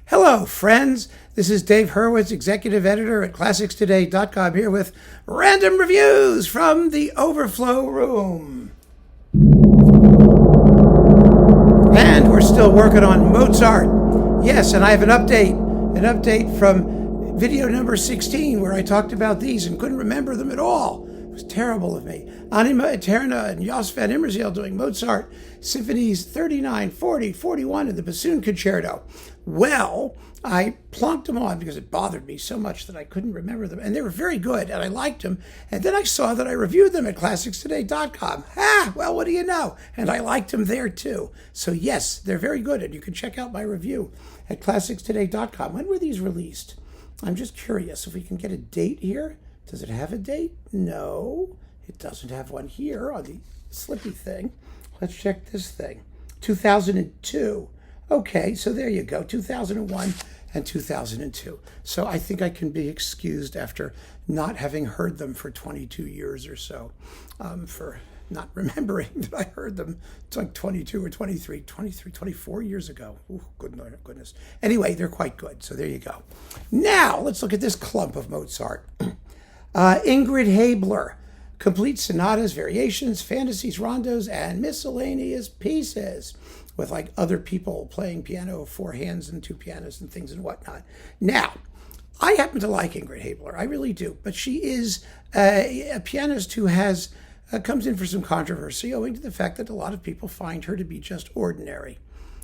Hello, friends. This is Dave Hurwitz, executive editor at ClassicsToday.com, here with random reviews from the Overflow room. And we're still working on Mozart. Yes, and I have an update from video number 16, where I talked about these and couldn't remember them at all. It was terrible of me. Anima Eterna and Jos van Immerzeel doing Mozart Symphonies 39, 40, 41 in the bassoon concerto. Well, I plunked them on because it bothered me so much that I couldn't remember them. And they were very good, and I liked them. And then I saw that I reviewed them at ClassicsToday.com. Well, what do you know? And I liked them there, too. So, yes, they're very good, and you can check out my review at ClassicsToday.com. When were these released? I'm just curious if we can get a date here. Does it have a date? No, it doesn't have one here on the slippy thing. Let's check this thing. 2002. Okay, so there you go, 2001 and 2002. So I think I can be excused after not having heard them for 22 years or so, for not remembering that I heard them. It's like 22 or 24 years ago. Ooh, goodness. Anyway, they're quite good, so there you go. Now, let's look at this clump of Mozart. Ingrid Haebler, complete sonatas, variations, fantasies, rondos, and miscellaneous pieces, with like other people playing piano, four hands and two pianos and things and whatnot. Now, I happen to like Ingrid Haebler. I really do. But she is a pianist who has comes in for some controversy owing to the fact that a lot of people find her to be just ordinary.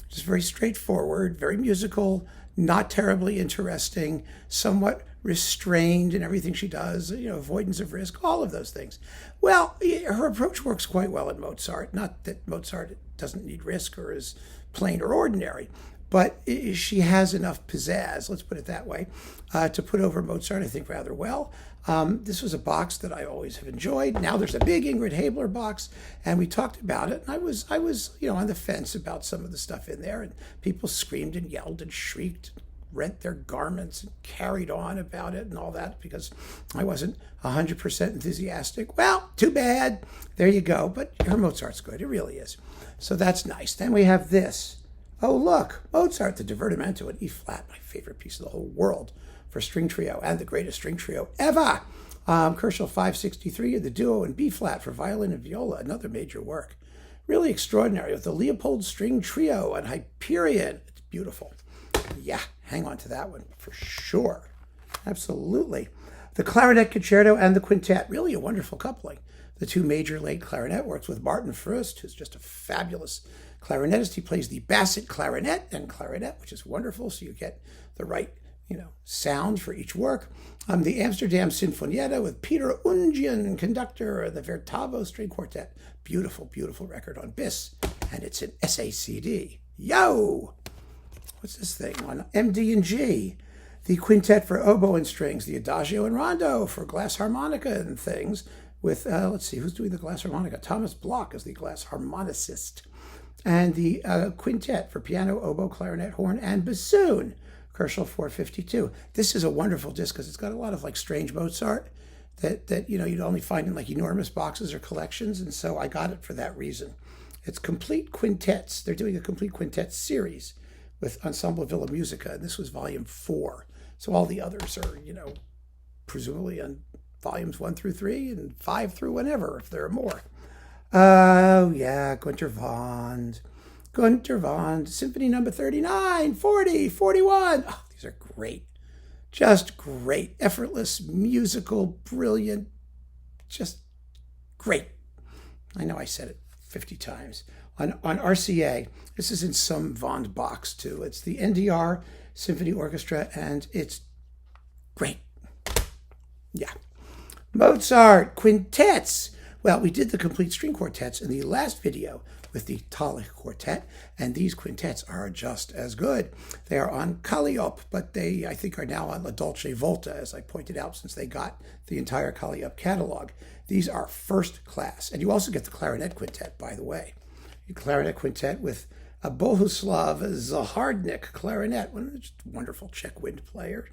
Just very straightforward, very musical, not terribly interesting, somewhat restrained in everything she does, avoidance of risk, all of those things. Well, her approach works quite well in Mozart. Not that Mozart doesn't need risk or is plain or ordinary, but she has enough pizzazz, let's put it that way, to put over Mozart, I think, rather well. This was a box that I always have enjoyed. Now there's a big Ingrid Haebler box, and we talked about it. And I was on the fence about some of the stuff in there, and people screamed and yelled and shrieked, rent their garments and carried on about it and all that because I wasn't 100% enthusiastic. Well, too bad. There you go. But her Mozart's good. It really is. So that's nice. Then we have this. Oh, look, Mozart, the Divertimento in E-flat, my favorite piece of the whole world for string trio and the greatest string trio ever. Kochel 563, the duo in B-flat for violin and viola, another major work. Really extraordinary with the Leopold string trio on Hyperion. It's beautiful. Yeah, hang on to that one for sure. Absolutely. The clarinet concerto and the quintet, really a wonderful coupling. The two major late clarinet works with Martin Fröst, who's just a fabulous clarinetist. He plays the basset clarinet and clarinet, which is wonderful, so you get the right, sound for each work. The Amsterdam Sinfonietta with Peter Ungian, conductor, the Vertavo String Quartet. Beautiful, beautiful record on Bis, and it's an SACD. Yo! What's this thing on MD and G? The quintet for oboe and strings, the Adagio and Rondo for glass harmonica and things with, let's see, who's doing the glass harmonica? Thomas Bloch is the glass harmonicist. And the quintet for piano, oboe, clarinet, horn, and bassoon, Kochel 452. This is a wonderful disc because it's got a lot of like strange Mozart that you'd only find in like enormous boxes or collections, and so I got it for that reason. It's complete quintets. They're doing a complete quintet series with Ensemble Villa Musica, and this was volume 4. So all the others are, presumably on volumes 1 through 3 and 5 through whenever, if there are more. Oh, yeah, Gunter Vond, Symphony number 39, 40, 41. Oh, these are great. Just great. Effortless, musical, brilliant, just great. I know I said it 50 times. On RCA, this is in some Vond box too. It's the NDR Symphony Orchestra, and it's great. Yeah. Mozart quintets. Well, we did the complete string quartets in the last video with the Talich Quartet, and these quintets are just as good. They are on Calliope, but they, I think, are now on La Dolce Volta, as I pointed out, since they got the entire Calliope catalog. These are first class, and you also get the clarinet quintet, by the way. The clarinet quintet with a Bohuslav Zahardnik clarinet, one wonderful Czech wind player,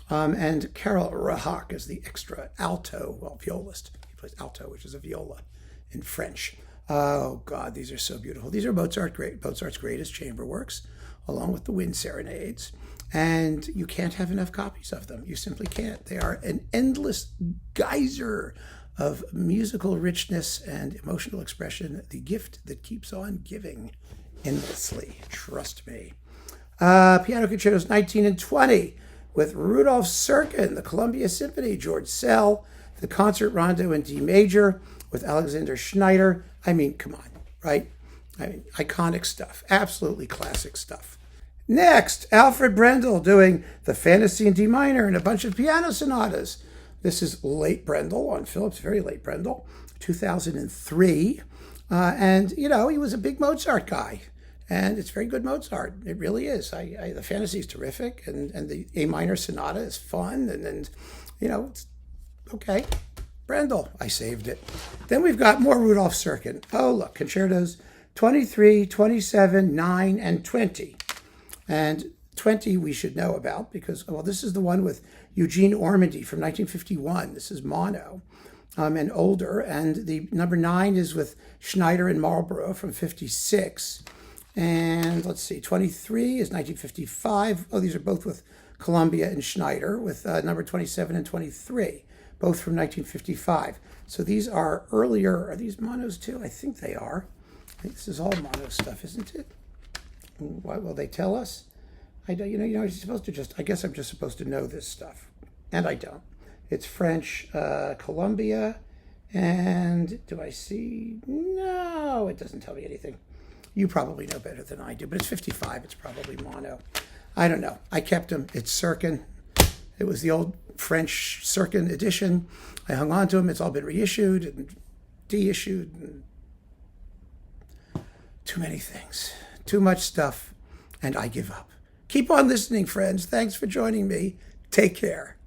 and Karel Rahak is the extra alto, violist. He plays alto, which is a viola in French. Oh, God, these are so beautiful. These are Mozart's greatest chamber works, along with the wind serenades. And you can't have enough copies of them. You simply can't. They are an endless geyser of musical richness and emotional expression, the gift that keeps on giving endlessly. Trust me. Piano Concertos 19 and 20 with Rudolf Serkin, the Columbia Symphony, George Sell, the Concert Rondo in D major with Alexander Schneider. I mean, come on, right? I mean, iconic stuff, absolutely classic stuff. Next, Alfred Brendel doing the Fantasy in D minor and a bunch of piano sonatas. This is late Brendel on Phillips, very late Brendel, 2003. And, you know, he was a big Mozart guy. And it's very good Mozart. It really is. The Fantasy is terrific. And the A minor sonata is fun. And you know, it's okay. Brendel, I saved it. Then we've got more Rudolf Serkin. Oh, look, concertos 23, 27, 9, and 20. And 20 we should know about because, well, this is the one with Eugene Ormandy from 1951. This is mono and older. And the number 9 is with Schneider and Marlborough from 56. And let's see, 23 is 1955. Oh, these are both with Columbia and Schneider with number 27 and 23, both from 1955. So these are earlier. Are these monos too? I think they are. I think this is all mono stuff, isn't it? What will they tell us? I don't, you're supposed to I guess I'm just supposed to know this stuff. And I don't. It's French, Columbia, and do I see? No, it doesn't tell me anything. You probably know better than I do, but it's 55. It's probably mono. I don't know. I kept them. It's Serkin. It was the old French Serkin edition. I hung on to them. It's all been reissued and deissued. And too many things. Too much stuff, and I give up. Keep on listening, friends. Thanks for joining me. Take care.